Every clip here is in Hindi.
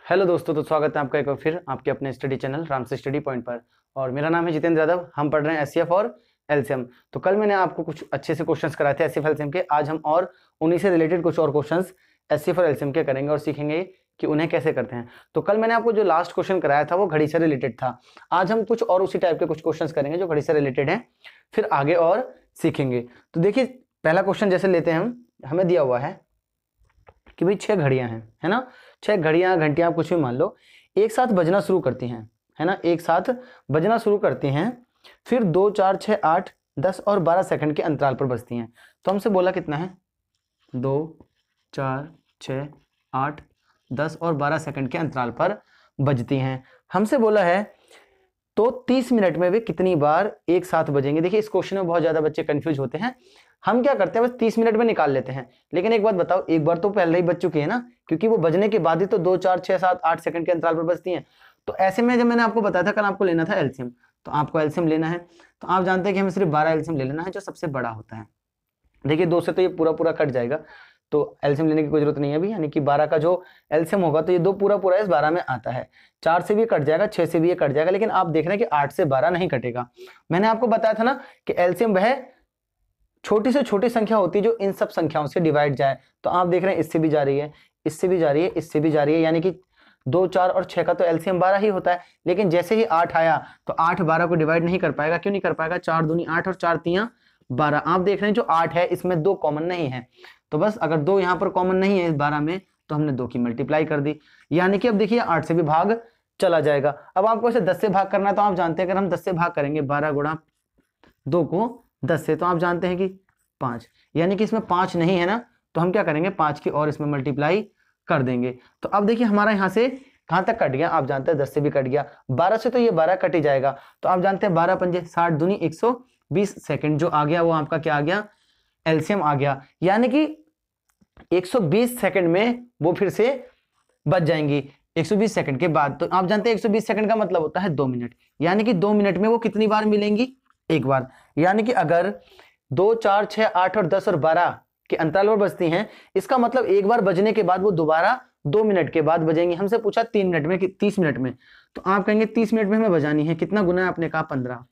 हेलो दोस्तों, तो स्वागत है आपका एक बार फिर आपके अपने स्टडी चैनल राम से स्टडी पॉइंट पर। और मेरा नाम है जितेंद्र यादव। हम पढ़ रहे हैं एचसीएफ और एलसीएम। तो कल मैंने आपको कुछ अच्छे से क्वेश्चंस कराए थे एचसीएफ एलसीएम के। आज हम और उन्हीं से रिलेटेड कुछ और क्वेश्चंस एचसीएफ और एलसीएम के करेंगे और सीखेंगे कि उन्हें कैसे करते हैं। तो कल मैंने आपको जो लास्ट क्वेश्चन कराया था वो घड़ी से रिलेटेड था। आज हम कुछ और उसी टाइप के कुछ क्वेश्चंस करेंगे जो घड़ी से रिलेटेड हैं, फिर आगे और सीखेंगे। तो देखिए, पहला क्वेश्चन जैसे लेते हैं हम, हमें दिया हुआ है कि भाई 6 घड़ियां हैं, है ना। 6 घड़ियां घंटियां आप कुछ भी मान लो, एक साथ बजना शुरू करती हैं, है ना। एक साथ बजना शुरू करती हैं, फिर 2 4 6 8 10 और 12 सेकंड के अंतराल पर बजती हैं। तो हमसे बोला कितना है, 2 4 6 8 10 और 12 सेकंड के अंतराल पर बजती हैं। हमसे बोला है तो 30 मिनट में वे कितनी बार एक साथ बजेंगे। देखिए, इस क्वेश्चन में बहुत ज्यादा बच्चे कंफ्यूज होते हैं। हम क्या करते हैं, बस 30 मिनट में निकाल लेते हैं। लेकिन एक बात बताओ, एक बार तो पहले ही बज चुकी है ना, क्योंकि वो बजने के बाद ही तो 2 4 6 7 8 सेकंड के अंतराल पर बजती हैं। तो ऐसे में जब मैंने आपको बताया था कल आपको लेना था एलसीएम, तो आपको एलसीएम लेना है। तो आप जानते हैं कि हमें सिर्फ 12 एलसीएम ले लेना है, जो सबसे बड़ा होता है। देखिए, 2 से तो ये पूरा पूरा कट जाएगा, तो एलसीएम लेने की कोई जरूरत नहीं है अभी। यानी कि 12 का जो एलसीएम होगा तो ये 2 पूरा पूरा इस 12 में आता है। 4 से भी कट जाएगा, 6 से भी ये कट जाएगा, लेकिन आप देख रहे हैं कि 8 से 12 नहीं कटेगा। मैंने आपको बताया था ना कि एलसीएम वह छोटी से छोटी संख्या होती है जो इन सब संख्याओं से डिवाइड जाए। तो आप देख रहे हैं इससे भी जा रही है, इससे भी जा रही है, इससे भी जा रही है, यानी कि 2 4 और 6 का तो एलसीएम 12 ही होता है। लेकिन जैसे ही 8 आया तो 8 12 को डिवाइड नहीं कर पाएगा। क्यों नहीं कर पाएगा? 4 दूनी 8 और 4 3 12। आप देख रहे हैं जो 8 है इसमें 2 कॉमन नहीं है, तो बस अगर 2 यहाँ पर कॉमन नहीं है इस 12 में, तो हमने 2 की मल्टीप्लाई कर दी। यानी कि अब देखिए 8 से भी भाग चला जाएगा। अब आपको इसे 10 से भाग करना है, तो आप जानते हैं अगर हम 10 से भाग करेंगे 12 गुणा 2 को 10 से, तो आप जानते हैं कि 5, यानी कि इसमें 5 नहीं है ना, तो हम क्या करेंगे 5 की और इसमें मल्टीप्लाई कर देंगे। तो अब देखिए हमारा यहाँ से कहां तक कट गया, आप जानते हैं 10 से भी कट गया, 12 से तो ये 12 कट ही जाएगा। तो आप जानते हैं 12 पंजे 60 दूनी 120 सेकंड जो आ गया वो आपका क्या आ गया, एलसीएम आ गया। यानी कि 120 सेकंड में वो फिर से बच जाएंगी 120 सेकंड के बाद। तो आप जानते हैं 120 सेकंड का मतलब होता है 2 मिनट, यानी कि 2 मिनट में वो कितनी बार मिलेंगी, एक बार। यानी कि अगर 2 4 6 8 और 10 और 12 के अंतराल पर बजती हैं, इसका मतलब एक बार बजने के बाद वो दोबारा 2 मिनट के बाद बजेंगी। हमसे पूछा 3 मिनट में कि 30 मिनट में, तो आप कहेंगे 30 मिनट में हमें बजानी है, कितना गुना है आपने कहा 15,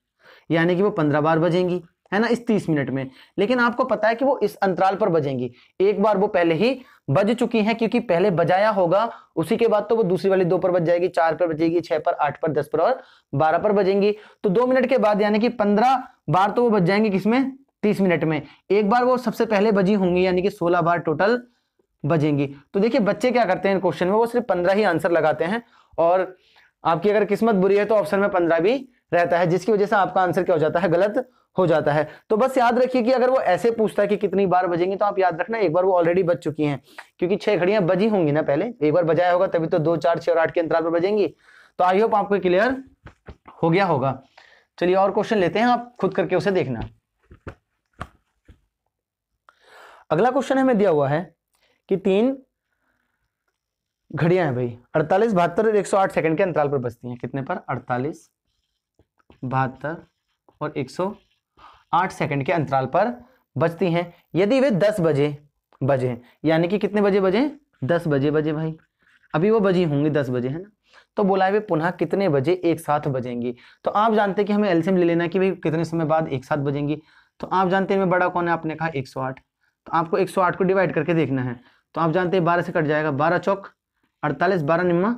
यानी कि वो 15 बार बजेंगी, है ना, इस 30 मिनट में। लेकिन आपको पता है कि वो इस अंतराल पर बजेंगी, एक बार वो पहले ही बज चुकी हैं, क्योंकि पहले बजाया होगा, उसी के बाद तो वो दूसरी वाली 2 पर बज जाएगी, 4 पर बजेगी, 6 पर, 8 पर, 10 पर और 12 पर बजेंगी। तो 2 मिनट के बाद यानी कि 15 बार तो वो बज जाएंगी किसमें, 30 मिनट में। एक बार वो सबसे पहले बजी होंगी, यानी कि 16 बार टोटल बजेंगी। तो देखिए बच्चे क्या करते हैं इन क्वेश्चन में, वो सिर्फ 15 ही आंसर लगाते हैं, और आपकी अगर किस्मत बुरी है तो ऑप्शन में 15 भी रहता है, जिसकी वजह से आपका आंसर क्या हो जाता है, गलत हो जाता है। तो बस याद रखिए कि अगर वो ऐसे पूछता है कि कितनी बार बजेंगी, तो आप याद रखना एक बार वो ऑलरेडी बज चुकी हैं, क्योंकि 6 घड़ियां बजी होंगी ना, पहले एक बार बजाया होगा तभी तो 2 4 6 और 8 के अंतराल पर बजेंगी। तो आई होप आपको क्लियर हो गया होगा। चलिए और क्वेश्चन लेते हैं, आप खुद करके उसे देखना। अगला क्वेश्चन हमें दिया हुआ है कि 3 घड़ियां हैं भाई, 48 72 और 108 सेकंड के अंतराल पर बजती हैं। कितने पर? 48 72 और 108 सेकंड के अंतराल पर बजती हैं। यदि वे 10 बजे बजे, यानी कि कितने बजे बजे, 10 बजे बजे भाई, अभी वो बजी होंगी 10 बजे, है ना। तो बोला है वे पुनः कितने बजे एक साथ बजेंगी। तो आप जानते हैं कि हमें एलसीएम ले लेना है कि भाई कितने समय बाद एक साथ बजेंगी। तो आप जानते हैं इनमें बड़ा कौन है, आपने कहा 108, तो आपको 108 को डिवाइड करके देखना है। तो आप जानते हैं 12 से कट जाएगा, 12 चौक 48, 12 निम्मा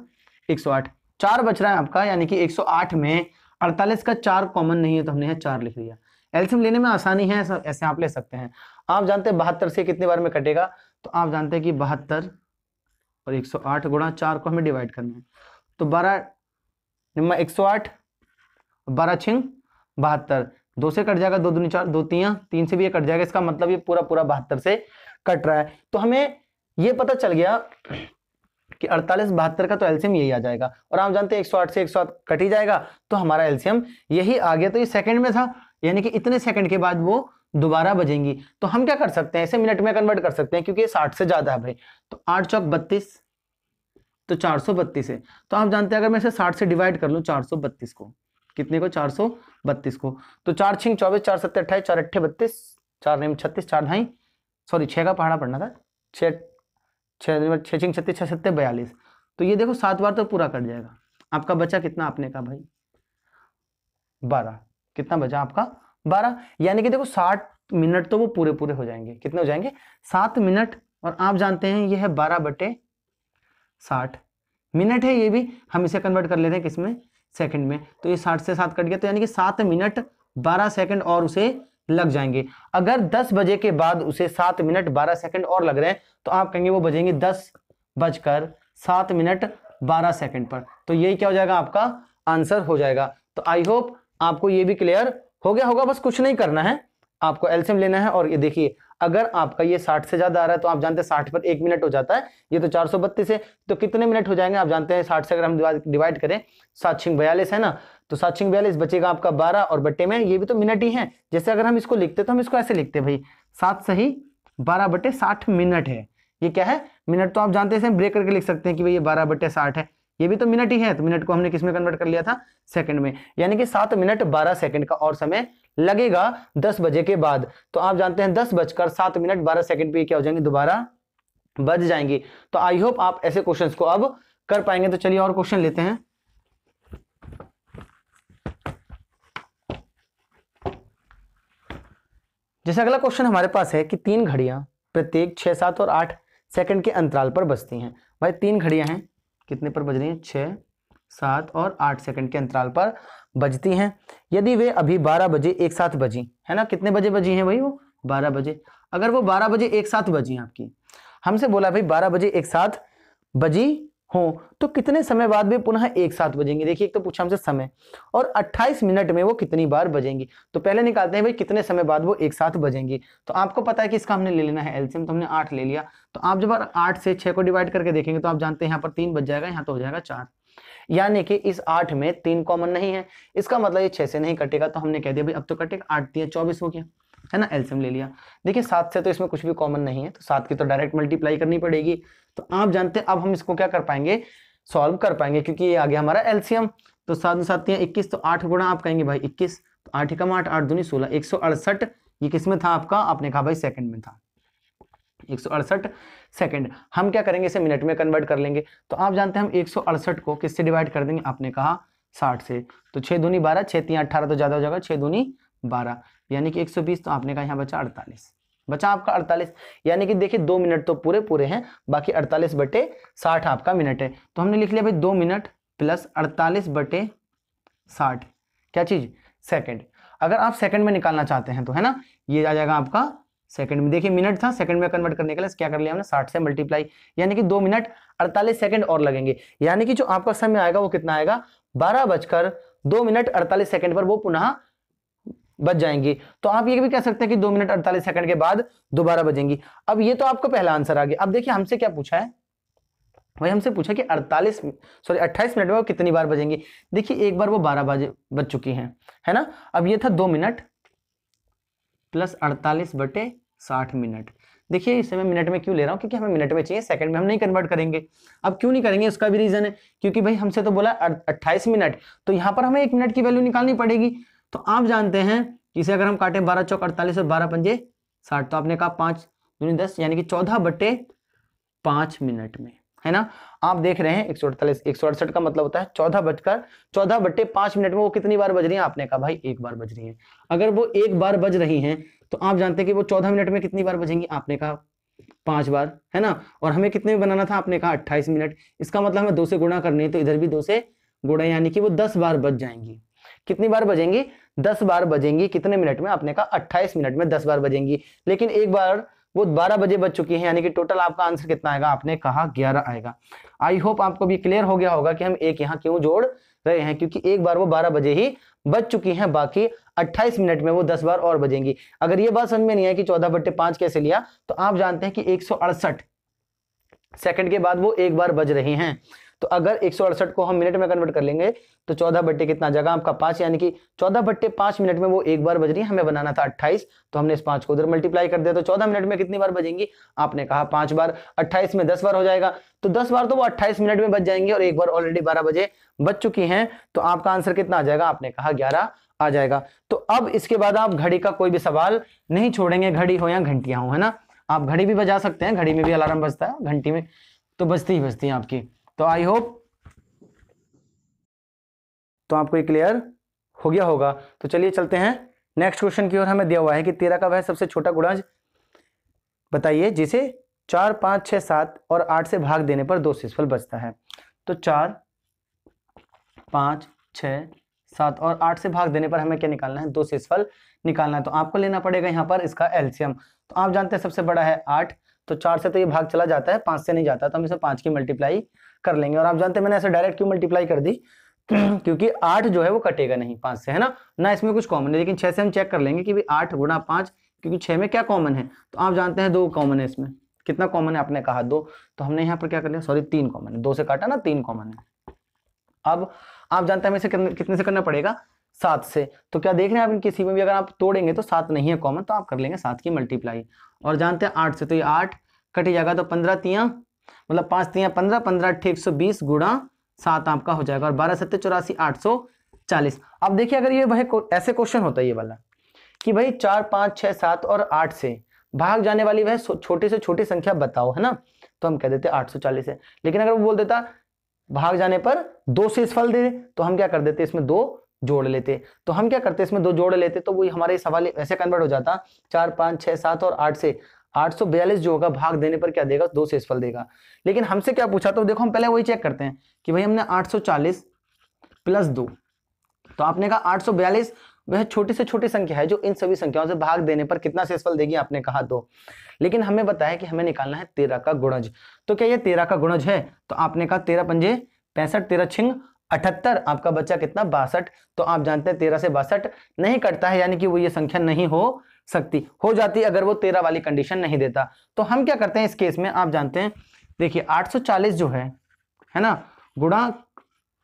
108, 4 बच रहा है आपका, यानी कि 108 में 48 का 4 कॉमन नहीं है, तो हमने 4 लिख लिया। एलसीएम लेने में आसानी है, ऐसे आप ले सकते हैं। आप जानते हैं 72 से कितने बार में कटेगा, तो आप जानते हैं कि 72 और 108 गुणा 4 को हमें डिवाइड करना है। तो 12 निम्मा 108, 12 छिंग 72, 2 से कट जाएगा, 2 दूनी 4, 2 3 से भी ये कट जाएगा। इसका मतलब ये पूरा पूरा 72 से कट रहा है। तो हमें ये पता चल गया कि 48 72 का तो एलसीएम यही आ जाएगा। और आप जानते हैं 108 से 108 कट ही जाएगा, तो हमारा एलसीएम यही आ गया। तो ये सेकंड में था, यानी कि इतने सेकंड के बाद वो दोबारा बजेंगी। तो हम क्या कर सकते हैं, इसे मिनट में कन्वर्ट कर सकते हैं, क्योंकि ये 60 से ज्यादा है भाई। तो 8 चौक 32, तो 432 है। तो आप जानते हैं अगर मैं इसे 60 से डिवाइड कर लूं 432 को, कितने को, 432 को, तो 4 छिंग 24, 4 7 28, 4 8 32, 4 निम 36, 4 ढाई, सॉरी 6 का पहाड़ा पढ़ना था, 6 छिंग 36, 6 7 42, तो ये देखो 7 बार तो पूरा कट जाएगा। आपका बचा कितना आपने कहा भाई 12। कितना बचा आपका 12, यानी कि देखो 60 मिनट तो वो पूरे पूरे हो जाएंगे। कितने हो जाएंगे 7 मिनट, और आप जानते हैं ये है 12/60 मिनट है। ये भी हम इसे कन्वर्ट कर लेते हैं किसमें, सेकंड में। तो ये 60 से 7 कट गया, तो यानी कि 7 मिनट 12 सेकंड और उसे लग जाएंगे। अगर 10 बजे के बाद उसे 7 मिनट 12 सेकंड और लग रहे हैं तो आप कहेंगे वो बजेंगे 10:07 मिनट 12 सेकंड पर। तो यही क्या हो जाएगा आपका आंसर हो जाएगा। तो आई होप आपको ये भी क्लियर हो गया होगा। बस कुछ नहीं करना है, आपको एलसीएम लेना है। और ये देखिए अगर आपका ये 60 से ज्यादा आ रहा है तो आप जानते हैं 60 पर 1 मिनट हो जाता है, ये तो 432 है, तो कितने मिनट हो जाएंगे आप जानते हैं। 60 से अगर हम डिवाइड करें 7×42 है ना, तो 7×42 बचेगा आपका 12, और बट्टे में ये भी तो मिनट ही है। जैसे अगर हम इसको लिखते तो हम इसको ऐसे लिखते भाई 7 सही 12/60 मिनट है। ये क्या है मिनट, तो आप जानते हैं ब्रेक करके लिख सकते हैं कि भाई ये 12/60 है, ये भी तो मिनट ही है। तो मिनट को हमने किस में कन्वर्ट कर लिया था, सेकंड में, यानी कि 7 मिनट 12 सेकंड का और समय लगेगा 10 बजे के बाद। तो आप जानते हैं 10:07 मिनट 12 सेकंड पे क्या हो जाएंगे, दोबारा बज जाएंगे। तो आई होप आप ऐसे क्वेश्चंस को अब कर पाएंगे। तो चलिए और क्वेश्चन लेते हैं। जैसे अगला क्वेश्चन हमारे पास है कि 3 घड़ियां प्रत्येक 6, 7 और 8 सेकंड के अंतराल पर बजती हैं। भाई 3 घड़ियां हैं, कितने पर बज रही हैं, 6, 7 और 8 सेकंड के अंतराल पर बजती हैं। यदि वे अभी 12 बजे एक साथ बजी है ना, कितने बजे बजी हैं भाई वो 12 बजे। अगर वो 12 बजे एक साथ बजी आपकी, हमसे बोला भाई 12 बजे एक साथ बजी हो तो कितने समय बाद वे पुनः एक साथ बजेंगी। देखिए एक तो पूछा हमसे समय, और 28 मिनट में वो कितनी बार बजेंगी। तो पहले निकालते हैं भाई कितने समय बाद वो एक साथ बजेंगी। तो आपको पता है कि इसका हमने ले लेना है एलसीएम, तो हमने 8 ले लिया। तो आप जब 8 से 6 को डिवाइड करके देखेंगे तो आप जानते हैं यहाँ पर 3 बच जाएगा, यहाँ तो हो जाएगा 4, यानी कि इस 8 में 3 कॉमन नहीं है। इसका मतलब ये 6 से नहीं कटेगा, तो हमने कह दिया भाई अब तो कटेगा, 8 दिया 24 हो गया है ना, एलसीएम ले लिया। देखिए 7 से तो इसमें कुछ भी कॉमन नहीं है, तो 7 की तो डायरेक्ट मल्टीप्लाई करनी पड़ेगी। तो आप जानते हैं अब हम इसको क्या कर पाएंगे, सॉल्व कर पाएंगे, क्योंकि ये आ गया हमारा एलसीएम। तो 7 7 21, तो 8 गुणा आप कहेंगे भाई 21, तो 8 एकम 8, 8 दूनी 16, 168। ये किस में था आपका, आपने कहा भाई सेकंड में था, 168 सेकंड। हम क्या करेंगे इसे मिनट में कन्वर्ट कर लेंगे। तो आप जानते हैं हम 168 को किससे डिवाइड कर देंगे, आपने कहा 60 से। तो 6 दूनी 12, 6 3 18 तो ज्यादा हो जाएगा, 6 दूनी 12 यानी कि 120। तो आपने कहा यहाँ बचा 48, बचा आपका 48, यानी कि देखिए 2 मिनट तो पूरे पूरे हैं, बाकी 48/60 आपका मिनट है। तो हमने लिख लिया भाई 2 मिनट प्लस 48/60 क्या चीज, सेकंड। अगर आप सेकंड में निकालना चाहते हैं तो है ना, ये आ जाएगा आपका सेकंड में। देखिए मिनट था, सेकंड में कन्वर्ट करने के लिए क्या कर लिया हमने, 60 से मल्टीप्लाई, यानी कि 2 मिनट 48 सेकंड और लगेंगे। यानी कि जो आपका समय आएगा वो कितना आएगा, 12:02 मिनट 48 सेकंड पर वो पुनः बच जाएंगी। तो आप ये भी कह सकते हैं कि 2 मिनट 48 सेकंड के बाद दोबारा बजेंगी। अब ये तो आपका पहला आंसर आ गया। अब देखिए हमसे क्या पूछा है, वही हमसे पूछा कि 28 मिनट में वो कितनी बार बजेंगी। देखिए एक बार वो 12 बजे बज चुकी हैं है ना। अब ये था 2 मिनट प्लस 48/60 मिनट। देखिए इसे मैं मिनट में क्यों ले रहा हूं, क्योंकि हमें मिनट में चाहिए, सेकंड में हम नहीं कन्वर्ट करेंगे। अब क्यों नहीं करेंगे उसका भी रीजन है, क्योंकि भाई हमसे तो बोला 28 मिनट, तो यहां पर हमें 1 मिनट की वैल्यू निकालनी पड़ेगी। तो आप जानते हैं इसे अगर हम काटें 12 चौक 48 और 12 पंजे 60, तो आपने कहा 5 दूनी 10, यानी कि 14/5 मिनट में है ना। आप देख रहे हैं 168 का मतलब होता है 14/5 मिनट में वो कितनी बार बज रही है, आपने कहा भाई 1 बार बज रही है। अगर वो 1 बार बज रही हैं तो आप जानते हैं कि वो 14 मिनट में कितनी बार बजेंगी, आपने कहा 5 बार है ना। और हमें कितने में बनाना था, आपने कहा 28 मिनट। इसका मतलब हमें 2 से गुणा करनी है, तो इधर भी 2 से गुणा, यानी कि वो 10 बार बज जाएंगी। कितनी बार बजेंगी, 10 बार बजेंगी। कितने मिनट में, आपने कहा 28 मिनट में 10 बार बजेंगी। लेकिन एक बार वो 12 बजे बज चुकी है, यानी कि टोटल आपका आंसर कितना आएगा, आपने कहा 11 आएगा। आई होप आपको भी क्लियर हो गया होगा कि हम एक यहाँ क्यों जोड़ रहे हैं, क्योंकि एक बार वो 12 बजे ही बज चुकी हैं, बाकी 28 मिनट में वो 10 बार और बजेंगी। अगर ये बात समझ में नहीं है कि 14/5 कैसे लिया, तो आप जानते हैं कि 168 सेकंड के बाद वो 1 बार बज रही हैं। तो अगर 168 को हम मिनट में कन्वर्ट कर लेंगे तो 14 कितना जगह आपका 5, यानी कि 14/5 मिनट में वो 1 बार बज रही है। हमें बनाना था 28, तो हमने इस 5 को उधर मल्टीप्लाई कर दिया। तो 14 मिनट में कितनी बार बजेंगी, आपने कहा 5 बार। 28 में 10 बार हो जाएगा, तो 10 बार तो वो 28 मिनट में बज जाएंगे, और एक बार ऑलरेडी 12 बजे बज चुकी हैं। तो आपका आंसर कितना आ जाएगा, आपने कहा 11 आ जाएगा। तो अब इसके बाद आप घड़ी का कोई भी सवाल नहीं छोड़ेंगे, घड़ी हो या घंटियां हो है ना। आप घड़ी भी बजा सकते हैं, घड़ी में भी अलार्म बजता है, घंटी में तो बजती ही बजती है आपकी। तो आई होप तो आपको ये क्लियर हो गया होगा। तो चलिए चलते हैं नेक्स्ट क्वेश्चन की ओर। हमें दिया हुआ है कि 13 का वह सबसे छोटा गुणज बताइए जिसे 4, 5, 6, 7 और 8 से भाग देने पर 2 शेषफल बचता है। तो 4, 5, 6, 7 और 8 से भाग देने पर हमें क्या निकालना है, 2 शेषफल निकालना है। तो आपको लेना पड़ेगा यहाँ पर इसका एलसीएम। तो आप जानते हैं सबसे बड़ा है 8, तो 4 से तो ये भाग चला जाता है, 5 से नहीं जाता, तो हम इसे 5 की मल्टीप्लाई कर लेंगे। और आप जानते हैं मैंने ऐसे डायरेक्ट क्यों मल्टीप्लाई कर दी क्योंकि 8 जो है वो कटेगा नहीं 5 से, है ना इसमें कुछ कॉमन है। लेकिन 6 से हम चेक कर लेंगे कि भाई 8 गुणा 5, क्योंकि 6 में क्या कॉमन है, तो आप जानते हैं 2 कॉमन है। इसमें कितना कॉमन है आपने कहा 2, तो हमने यहाँ पर क्या कर लिया, सॉरी 3 कॉमन है, 2 से काटा ना, 3 कॉमन है। अब आप जानते हैं हमें इसे कितने से करना पड़ेगा, 7 से। तो क्या देख रहे हैं आप, किसी में भी अगर आप तोड़ेंगे तो 7 नहीं है कॉमन, तो आप कर लेंगे 7 की मल्टीप्लाई। और जानते हैं 8 से, तो ये 8 कट जाएगा, तो 15 तियां मतलब 5 तियां 15, 15 8 120 गुणा 7 आपका हो जाएगा, और 12 7 84 840। अब देखिए अगर ये वह ऐसे क्वेश्चन होता है ये वाला कि भाई 4, 5, 6, 7 और 8 से भाग जाने वाली वह छोटी से छोटी संख्या बताओ, है ना, तो हम कह देते 840 है। लेकिन अगर वो बोल देता भाग जाने पर 2 शेषफल दे, तो हम क्या कर देते, इसमें 2 जोड़ लेते। तो हम क्या करते, इसमें 2 जोड़ लेते, तो वो हमारे सवाल ऐसे कन्वर्ट हो जाता 4, 5, 6, 7 और 8 से 842 जो होगा भाग देने पर क्या देगा, 2 शेषफल देगा। लेकिन हमसे क्या पूछा, तो देखो हम पहले वही चेक करते हैं कि भाई हमने 840 प्लस 2, तो आपने कहा 842 वह छोटी से छोटी संख्या है जो इन सभी संख्याओं से भाग देने पर कितना शेषफल देगी, आपने कहा 2। लेकिन हमें बताया कि हमें निकालना है 13 का गुणज। तो क्या ये 13 का गुणज है, तो आपने कहा 13 पंजे 65, 13 छिंग 78, आपका बच्चा कितना 62। तो आप जानते हैं 13 से 62 नहीं कटता है, यानी कि वो ये संख्या नहीं हो सकती, हो जाती अगर वो 13 वाली कंडीशन नहीं देता। तो हम क्या करते हैं इस केस में, आप जानते हैं देखिए 840 जो है ना, गुणा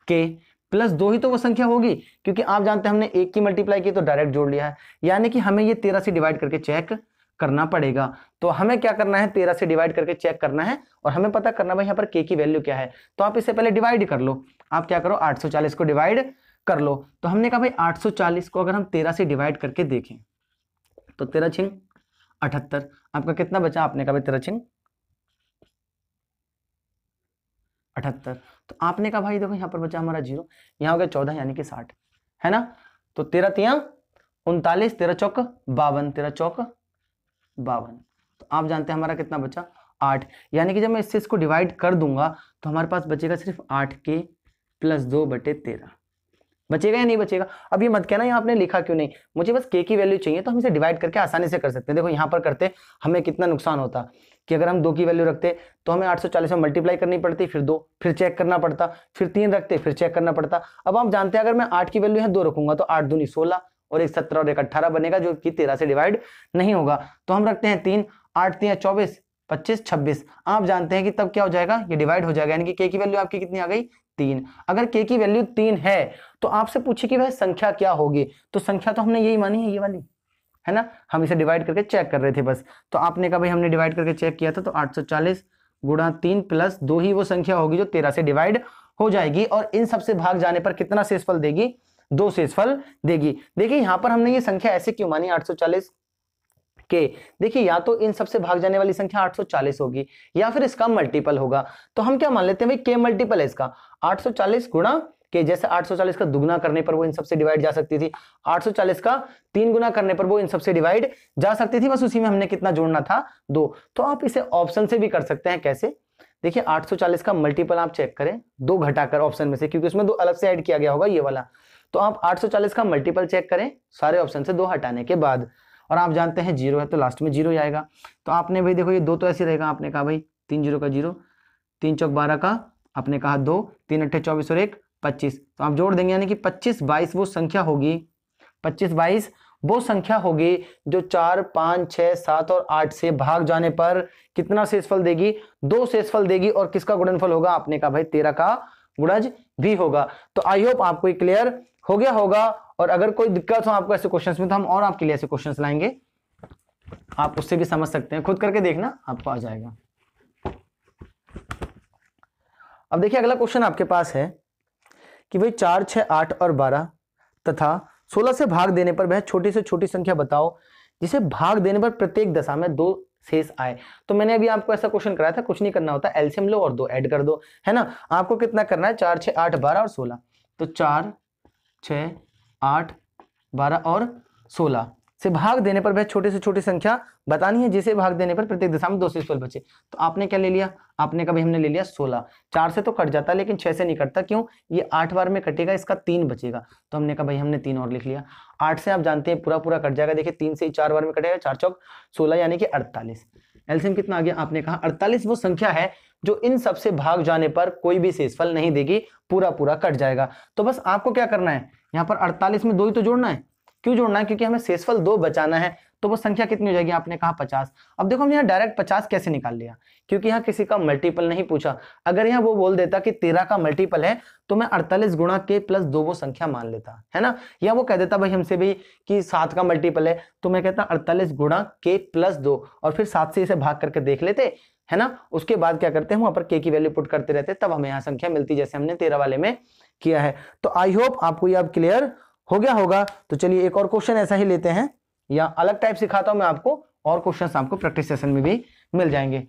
के प्लस 2 ही तो वो संख्या होगी, क्योंकि आप जानते हैं हमने 1 की मल्टीप्लाई की तो डायरेक्ट जोड़ लिया है, यानी कि हमें ये 13 से डिवाइड करके चेक करना पड़ेगा। तो हमें क्या करना है, 13 से डिवाइड करके चेक करना है, और हमें पता करना भाई यहाँ पर k की वैल्यू क्या है। तो आप इसे पहले डिवाइड कर लो, आप क्या करो 840 को डिवाइड कर लो। तो हमने कहा भाई 840 को अगर हम 13 से डिवाइड करके देखें तो 13 छिंग 78, आपका कितना बचा, आपने कहा भाई 13 छिंग 78। तो आपने कहा भाई देखो यहाँ पर बचा हमारा 0, यहाँ हो गया 14 यानी कि 60, है ना। तो 13 तियां 39, 13 चौक 52, 13 चौक 52। तो आप जानते हैं हमारा कितना बचा 8, यानी कि जब मैं इससे इसको डिवाइड कर दूंगा तो हमारे पास बचेगा सिर्फ 8k प्लस 2/13। बचेगा या नहीं बचेगा। अब ये मत कहना यहाँ आपने लिखा क्यों नहीं, मुझे बस k की वैल्यू चाहिए, तो हम इसे डिवाइड करके आसानी से कर सकते हैं। देखो यहाँ पर करते हमें कितना नुकसान होता कि अगर हम 2 की वैल्यू रखते तो हमें 840 में मल्टीप्लाई करनी पड़ती, फिर 2, फिर चेक करना पड़ता, फिर 3 रखते, फिर चेक करना पड़ता। अब आप जानते हैं अगर मैं 8 की वैल्यू है 2 रखूंगा तो 8 दूनी 16 और 1 17 और 1 18 बनेगा, जो कि 13 से डिवाइड नहीं होगा। तो हम रखते हैं 3, 8 3 24, 25 26। आप जानते हैं कि तब क्या हो जाएगा, ये डिवाइड हो जाएगा, यानी कि k की वैल्यू आपकी कितनी आ गई 3। अगर k की वैल्यू 3 है तो आपसे पूछे कि वह संख्या क्या होगी, तो संख्या तो हमने यही मानी है, ये वाली, है ना। हम इसे डिवाइड करके चेक कर रहे थे बस। तो आपने कहा भाई हमने डिवाइड करके चेक किया था, तो 840 गुणा 3 प्लस 2 ही वो संख्या होगी जो 13 से डिवाइड हो जाएगी, और इन सबसे भाग जाने पर कितना शेषफल देगी, 2 शेषफल देगी। देखिए यहां पर हमने ये संख्या ऐसे क्यों मानी 840 के, देखिए या तो इन सबसे भाग जाने वाली संख्या 840 होगी या फिर इसका मल्टीपल होगा। तो हम क्या मान लेते हैं भाई के मल्टीपल है इसका 840 गुणा के, जैसे 840 का दुगना करने पर वो इन सबसे डिवाइड जा सकती थी, 840 का 3 गुना करने पर वो इन सबसे डिवाइड जा सकती थी, बस उसी में हमने कितना जोड़ना था 2। तो आप इसे ऑप्शन से भी कर सकते हैं, कैसे, देखिए 840 का मल्टीपल आप चेक करें 2 घटाकर ऑप्शन में से, क्योंकि उसमें 2 अलग से ऐड किया गया होगा ये वाला। तो आप 840 का मल्टीपल चेक करें सारे ऑप्शन से 2 हटाने के बाद, और आप जानते हैं 0 है तो लास्ट में 0 ही आएगा। तो आपने भाई देखो ये 2 तो ऐसे रहेगा, आपने कहा भाई 3 0 का 0, 3 चौक 12 का आपने कहा 2, 3 8 24 और 1 25। तो आप जोड़ देंगे, यानी कि 25 22 वो संख्या होगी, 25 22 वो संख्या होगी जो 4 5 6 7 और 8 से भाग जाने पर कितना शेषफल देगी, 2 शेषफल देगी। और किसका गुणनफल होगा, आपने कहा भाई 13 का गुणज भी होगा। तो आई होप आपको ये क्लियर हो गया होगा, और अगर कोई दिक्कत हो आपको ऐसे क्वेश्चंस में तो हम और आपके लिए ऐसे क्वेश्चंस लाएंगे, आप उससे भी समझ सकते हैं, खुद करके देखना आपको आ जाएगा। अब देखिए अगला क्वेश्चन आपके पास है कि भाई 4 6 8 और 12 तथा 16 से भाग देने पर वह छोटी से छोटी संख्या बताओ जिसे भाग देने पर प्रत्येक दशा में 2 शेष आए। तो मैंने अभी आपको ऐसा क्वेश्चन कराया था, कुछ नहीं करना होता, एलसीएम लो और 2 ऐड कर दो, है ना। आपको कितना करना है, 4 6 8 12 और 16। तो 4 6 8 12 और 16 से भाग देने पर वह छोटी से छोटी संख्या बतानी है जिसे भाग देने पर प्रत्येक दिशा में 2 से 12 बचे। तो आपने क्या ले लिया, आपने कभी हमने ले लिया 16। 4 से तो कट जाता है लेकिन 6 से नहीं कटता, क्यों, ये 8 बार में कटेगा, इसका 3 बचेगा। तो हमने कहा भाई हमने 3 और लिख लिया। 8 से आप जानते हैं पूरा पूरा कट जाएगा, देखिए 3 से 4 बार में कटेगा, 4 चौक 16 यानी कि 48। एलसीएम कितना आ गया, आपने कहा 48 वो संख्या है जो इन सबसे भाग जाने पर कोई भी शेषफल नहीं देगी, पूरा पूरा कट जाएगा। तो बस आपको क्या करना है, यहाँ पर 48 में 2 ही तो जोड़ना है। क्यों जोड़ना है, क्योंकि हमें शेषफल 2 बचाना है। तो वो संख्या कितनी हो जाएगी, आपने कहा 50। अब देखो हम यहाँ डायरेक्ट 50 कैसे निकाल लिया, क्योंकि यहाँ किसी का मल्टीपल नहीं पूछा। अगर यहाँ वो बोल देता कि 13 का मल्टीपल है तो मैं 48 गुणा के प्लस 2 वो संख्या मान लेता, है ना। या वो कह देता भाई हमसे भी कि 7 का मल्टीपल है, तो मैं कहता 48 गुणा के प्लस 2 और फिर 7 से इसे भाग करके देख लेते, है ना। उसके बाद क्या करते हैं, वहां पर के की वैल्यू पुट करते रहते, तब हमें यहाँ संख्या मिलती, जैसे हमने 13 वाले में किया है। तो आई होप आपको ये अब क्लियर हो गया होगा। तो चलिए एक और क्वेश्चन ऐसा ही लेते हैं, या अलग टाइप सिखाता हूं मैं आपको, और क्वेश्चंस आपको प्रैक्टिस सेशन में भी मिल जाएंगे।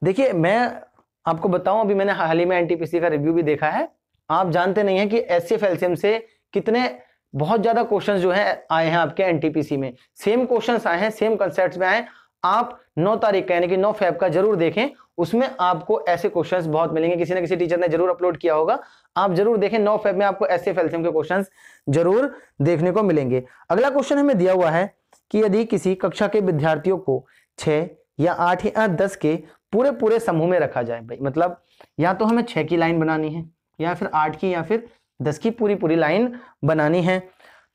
देखिए मैं आपको बताऊं, अभी मैंने हाल ही में एनटीपीसी का रिव्यू भी देखा है। आप जानते नहीं है कि एचसीएफ एलसीएम से कितने बहुत ज्यादा क्वेश्चंस जो है आए हैं आपके एनटीपीसी में, सेम क्वेश्चंस आए हैं, सेम कंसेप्ट्स में आए। आप 9 तारीख का यानी कि 9 फेब का जरूर देखें, उसमें आपको ऐसे क्वेश्चंस बहुत मिलेंगे, किसी ना किसी टीचर ने जरूर अपलोड किया होगा, आप जरूर देखें। 9 फेब में आपको एचसीएफ एलसीएम के क्वेश्चंस जरूर देखने को मिलेंगे। अगला क्वेश्चन हमें दिया हुआ है कि यदि किसी कक्षा के विद्यार्थियों को 6 या 8 या 10 के पूरे पूरे समूह में रखा जाए, भाई मतलब या तो हमें 6 की लाइन बनानी है, या फिर 8 की, या फिर 10 की पूरी पूरी लाइन बनानी है,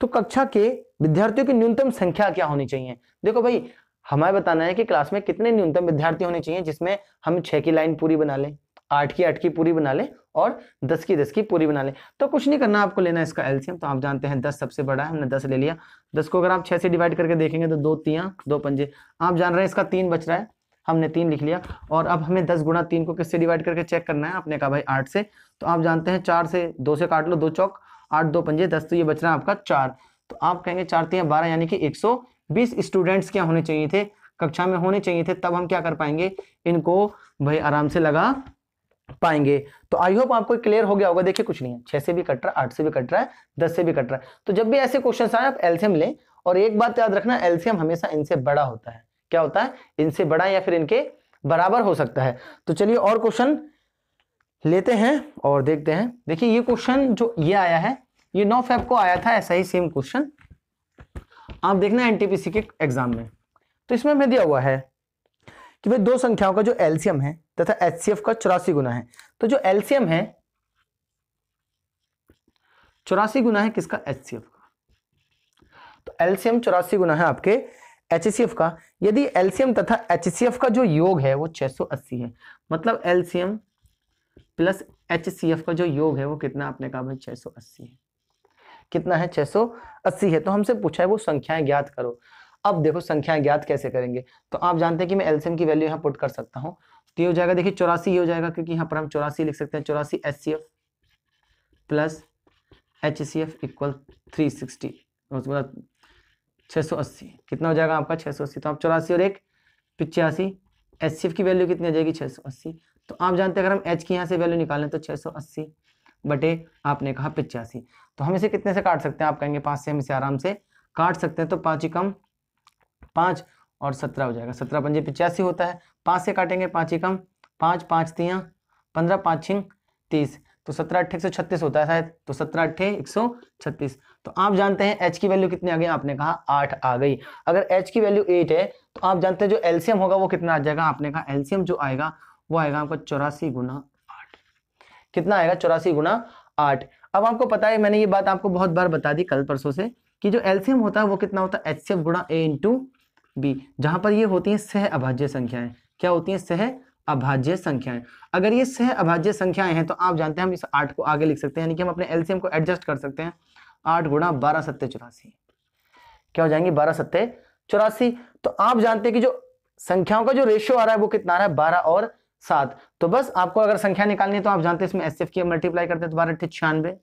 तो कक्षा के विद्यार्थियों की न्यूनतम संख्या क्या होनी चाहिए। देखो भाई हमें बताना है कि क्लास में कितने न्यूनतम विद्यार्थी होने चाहिए जिसमें हम 6 की लाइन पूरी बना लें, 8 की 8 की पूरी बना लें और 10 की 10 की पूरी बना लें। तो कुछ नहीं करना, आपको लेना है इसका एलसीएम। तो आप जानते हैं 10 सबसे बड़ा है, हमने 10 ले लिया। 10 को अगर आप 6 से डिवाइड करके देखेंगे तो 2 3 2 पंजे, आप जान रहे हैं इसका 3 बच रहा है, हमने 3 लिख लिया। और अब हमें 10 गुणा 3 को किससे डिवाइड करके चेक करना है, आपने कहा भाई 8 से। तो आप जानते हैं 4 से 2 से काट लो, 2 चौक 8 2 पंजे 10, तो ये बच रहा है आपका 4। तो आप कहेंगे 4 3 12 यानी कि 120 स्टूडेंट्स क्या होने चाहिए थे, कक्षा में होने चाहिए थे, तब हम क्या कर पाएंगे, इनको भाई आराम से लगा पाएंगे। तो आई होप आपको क्लियर हो गया होगा। देखिए कुछ नहीं है, 6 से भी कट रहा है, 8 से भी कट रहा है, 10 से भी कट रहा है। तो जब भी ऐसे क्वेश्चन आए आप एलसीएम लें, और एक बात याद रखना, एलसीएम हमेशा इनसे बड़ा होता है। क्या होता है, इनसे बड़ा या फिर इनके बराबर हो सकता है। तो चलिए और क्वेश्चन लेते हैं और देखते हैं। देखिए ये क्वेश्चन जो ये आया है, ये 9 फेब को आया था, ऐसा ही सेम क्वेश्चन आप देखना एनटीपीसी के एग्जाम में। तो इसमें हमें दिया हुआ है कि भाई दो संख्याओं का जो एलसीएम है तथा एचसीएफ का 84 गुना है। तो जो एलसीएम है 84 गुना है किसका, एचसीएफ का। तो एलसीएम 84 गुना है आपके एचसीएफ का। यदि एलसीएम तथा एचसीएफ का जो योग है वो 680 है, मतलब एलसीएम प्लस एचसीएफ का जो योग है वो कितना, आपने कहा भाई 680 है। कितना है, 680 है। तो हमसे पूछा है वो संख्याएं ज्ञात करो। अब देखो संख्याएं ज्ञात कैसे करेंगे, तो आप जानते हैं कि मैं एलसीएम की वैल्यू यहाँ पुट कर सकता हूँ। तो ये हो जाएगा, देखिए 84 ही हो जाएगा, क्योंकि यहाँ पर हम 84 लिख सकते हैं। 84 एचसीएफ प्लस एचसीएफ इक्वल 360, उसके बाद 680 कितना हो जाएगा आपका 680। तो आप 84 और 1 85, एचसीएफ की वैल्यू कितनी आ जाएगी 680। तो आप जानते हैं अगर हम एच की यहाँ से वैल्यू निकालें तो 680 बटे आपने कहा 85। तो हम इसे कितने से काट सकते हैं, आप कहेंगे 5 से हम इसे आराम से काट सकते हैं। तो 5 ही कम 5 और 17 हो जाएगा, 17 पंजे 85 होता है। 5 से काटेंगे 5 ही कम 5 5 3 15 5 6 30, तो 17 8 136 होता है शायद। तो 17 8 136। तो आप जानते हैं एच की वैल्यू कितनी आ गई, आपने कहा 8 आ गई। अगर एच की वैल्यू 8 है तो आप जानते हैं जो एलसीएम होगा वो कितना आ जाएगा, आपने कहा एलसीएम जो आएगा वो आएगा आपका 84 गुना 8। कितना आएगा, 84 गुना 8। अब आपको पता है, मैंने ये बात आपको बहुत बार बता दी कल परसों से, कि जो एलसीएम होता है वो कितना होता है, एचसीएफ गुणा ए इंटू बी, जहां पर ये होती है सह अभाज्य संख्याएं। क्या होती है, सह अभाज्य संख्याएं। अगर ये सह अभाज्य संख्याएं हैं तो आप जानते हैं हम इस 8 को आगे लिख सकते हैं, यानी कि हम अपने एलसीएम को एडजस्ट कर सकते हैं। 8 गुणा 12 सत्ते 84, क्या हो जाएंगे 12 सत्ते 84। तो आप जानते हैं कि जो संख्याओं का जो रेशियो आ रहा है वो कितना आ रहा है, 12 और 7। तो बस आपको अगर संख्या निकालनी है तो आप जानते हैं इसमें एचसीएफ की मल्टीप्लाई करते हैं तो 12 8 96,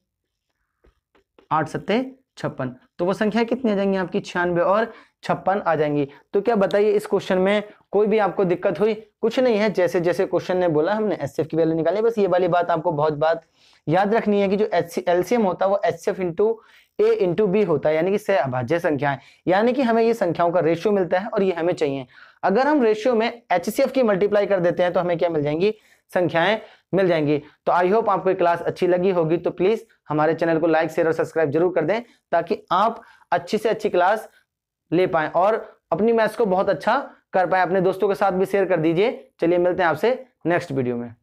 8 सत्ते 56। तो वो संख्या कितनी आ जाएंगी आपकी 96 और 56 आ जाएंगी। तो क्या बताइए इस क्वेश्चन में कोई भी आपको दिक्कत हुई? कुछ नहीं है, जैसे जैसे क्वेश्चन ने बोला हमने एचसीएफ की वैल्यू निकाली। बस ये वाली बात आपको बहुत बात याद रखनी है कि जो एलसीएम होता है वो एचसीएफ इंटू ए इंटू बी होता है, यानी कि सह अभाज्य संख्याएं, यानी कि हमें ये संख्याओं का रेशियो मिलता है और ये हमें चाहिए। अगर हम रेशियो में एचसीएफ की मल्टीप्लाई कर देते हैं तो हमें क्या मिल जाएंगी? संख्याएं मिल जाएंगी। तो आई होप आपको ये क्लास अच्छी लगी होगी। तो प्लीज हमारे चैनल को लाइक शेयर और सब्सक्राइब जरूर कर दें ताकि आप अच्छी से अच्छी क्लास ले पाएं और अपनी मैथ्स को बहुत अच्छा कर पाएं। अपने दोस्तों के साथ भी शेयर कर दीजिए। चलिए मिलते हैं आपसे नेक्स्ट वीडियो में।